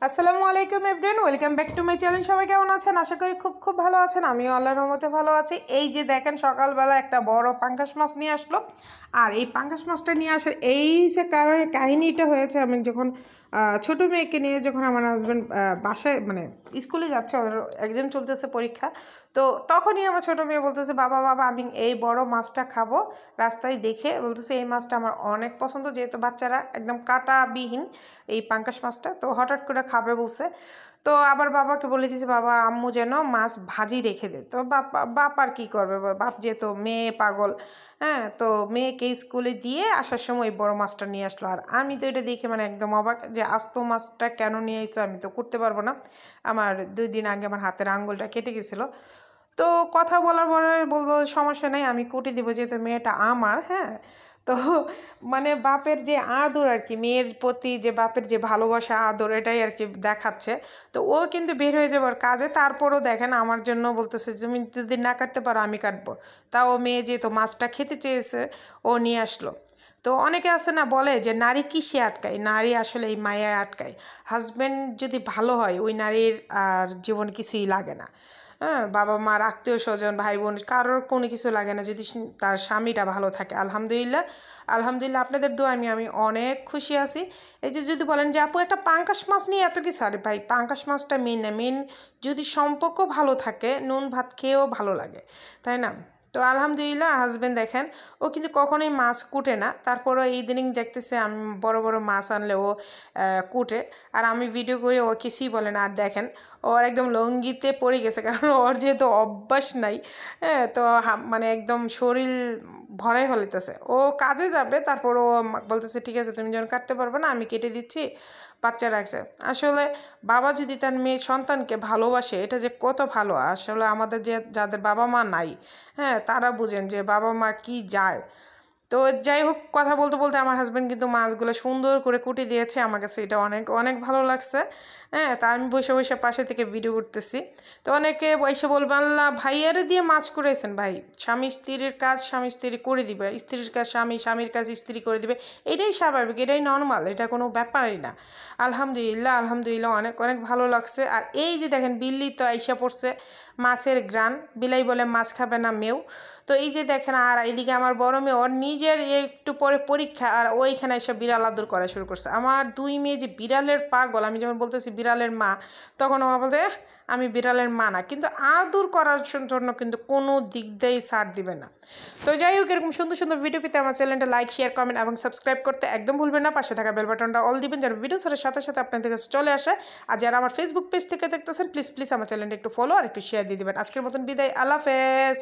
আসসালামু আলাইকুম everyone, welcome back to my channel. সবাই কেমন আছেন? আশা করি খুব ভালো আছেন। আমিও আল্লাহর রহমতে ভালো আছি। এই যে দেখেন, সকালবেলা একটা বড় পাঙ্গাস মাছ নিয়ে আসলো। আর এই পাঙ্গাস মাছটা নিয়ে আসার এই যে কাহিনীটা হয়েছে, আমি যখন ছোটো মেয়েকে নিয়ে যখন আমার হাজব্যান্ড বাসায় মানে স্কুলে যাচ্ছে, ওদের এক্সাম চলতেছে, পরীক্ষা, তো তখনই আমার ছোটো মেয়ে বলতেছে, বাবা আমি এই বড় মাছটা খাবো। রাস্তায় দেখে বলতেছে এই মাছটা আমার অনেক পছন্দ, যেহেতু বাচ্চারা একদম কাঁটাবিহীন এই পাঙ্গাস মাছটা, তো হঠাৎ করে খাবে বলছে। তো আবার বাবাকে বলে দিয়েছে, বাবা আম্মু যেন মাছ ভাজি রেখে দে। তো বাপ আর কী করবে, বাপ যেহেতু মেয়ে পাগল, হ্যাঁ, তো মেয়েকে স্কুলে দিয়ে আসার সময় এই বড় মাছটা নিয়ে আসলো। আর আমি তো এটা দেখে মানে একদম অবাক, যে আস্ত মাছটা কেন নিয়ে এসেছো, আমি তো করতে পারবো না। আমার 2 দিন আগে আমার হাতের আঙ্গুলটা কেটে গেছিলো। তো কথা বলার পরে বলবো সমস্যা নেই, আমি কুটি দিব, যেহেতু মেয়েটা আমার। হ্যাঁ, তো মানে বাপের যে আদর আর কি, মেয়ের প্রতি যে বাপের যে ভালোবাসা আদর, এটাই আর কি দেখাচ্ছে। তো ও কিন্তু বের হয়ে যাবার কাজে, তারপরও দেখেন আমার জন্য বলতেছে যে তুমি যদি না কাটতে পারো আমি কাটবো। তাও মেয়ে যেহেতু মাছটা খেতে চেয়েছে, ও নিয়ে আসলো। তো অনেকে আছে না, বলে যে নারী কিসে আটকায়, নারী আসলে এই মায়ায় আটকায়। হাজব্যান্ড যদি ভালো হয়, ওই নারীর আর জীবন কিছুই লাগে না। হ্যাঁ, বাবা মার আত্মীয় স্বজন ভাই বোন কারোর কোনো কিছু লাগে না, যদি তার স্বামীটা ভালো থাকে। আলহামদুলিল্লাহ আপনাদের দোয়া আমি অনেক খুশি আছি। এই যে যদি বলেন যে আপু একটা পাঙ্গাস মাছ নিয়ে এত কিছু, আরে ভাই পাঙ্গাস মাছটা মেন না, মেন যদি সম্পর্ক ভালো থাকে, নুন ভাত খেয়েও ভালো লাগে, তাই না? তো আলহামদুলিল্লাহ হাজব্যান্ড দেখেন, ও কিন্তু কখনোই মাছ কুটে না, তারপরও এই দিন দেখতেছে আমি বড় মাছ আনলে ও কুটে। আর আমি ভিডিও করে ও কিছুই বলে না। আর দেখেন, ওর একদম লঙ্গিতে পড়ে গেছে, কারণ ওর যেহেতু অভ্যাস নাই। হ্যাঁ, তো মানে একদম শরীর ভরাই ফেলতেছে। ও কাজে যাবে, তারপর ও বলতেছে ঠিক আছে তুমি যখন কাটতে পারবে না আমি কেটে দিচ্ছি, বাচ্চা রাখছে। আসলে বাবা যদি তার মেয়ে সন্তানকে ভালোবাসে, এটা যে কত ভালো। আসলে আমাদের যাদের বাবা মা নাই, হ্যাঁ, তারা বুঝেন যে বাবা মা কি যায়। তো যাই হোক, কথা বলতে বলতে আমার হাজব্যান্ড কিন্তু মাছগুলো সুন্দর করে কুটি দিয়েছে। আমার কাছে এটা অনেক ভালো লাগছে। হ্যাঁ, তা আমি বসে পাশে থেকে ভিডিও করতেছি। তো অনেকে বসে বলবে আল্লাহ ভাইয়ারে দিয়ে মাছ করেছেন। ভাই, স্বামী স্ত্রীর কাজ স্বামী স্ত্রী করে দিবে, স্ত্রীর কাজ স্বামীর কাজ স্ত্রী করে দিবে, এটাই স্বাভাবিক, এটাই নর্মাল, এটা কোনো ব্যাপারই না। আলহামদুলিল্লাহ অনেক ভালো লাগছে। আর এই যে দেখেন, বিল্লি তো আইসা পড়ছে, মাছের গ্রান। বিলাই বলে মাছ খাবে না মেও। তো এই যে দেখেন, আর এইদিকে আমার বড় মেয়ে, ওর নিজের একটু পরে পরীক্ষা, আর ওইখানে এসে বিড়াল আদর করা শুরু করছে। আমার 2 মেয়ে যে বিড়ালের পাগল, আমি যখন বলতেছি বিড়ালের মা, তখন আমার বলতে আমি বিড়ালের মা না, কিন্তু আদর করার জন্য কিন্তু কোনো দিক দিয়েই ছাড় দিবে না। তো যাই হোক, এরকম সুন্দর ভিডিও পেতে আমার চ্যানেলটা লাইক শেয়ার কমেন্ট এবং সাবস্ক্রাইব করতে একদম ভুলবেন না। পাশে থাকা বেল বাটনটা অল দিবেন, যারা ভিডিও ছাড়ার সাথে আপনাদের কাছে চলে আসে। আর যারা আমার ফেসবুক পেজ থেকে দেখতেছেন, প্লিজ আমার চ্যানেলটা একটু ফলো আর একটু শেয়ার দিয়ে দিবেন। আজকের মতন বিদায়, আল্লাহ হাফেজ।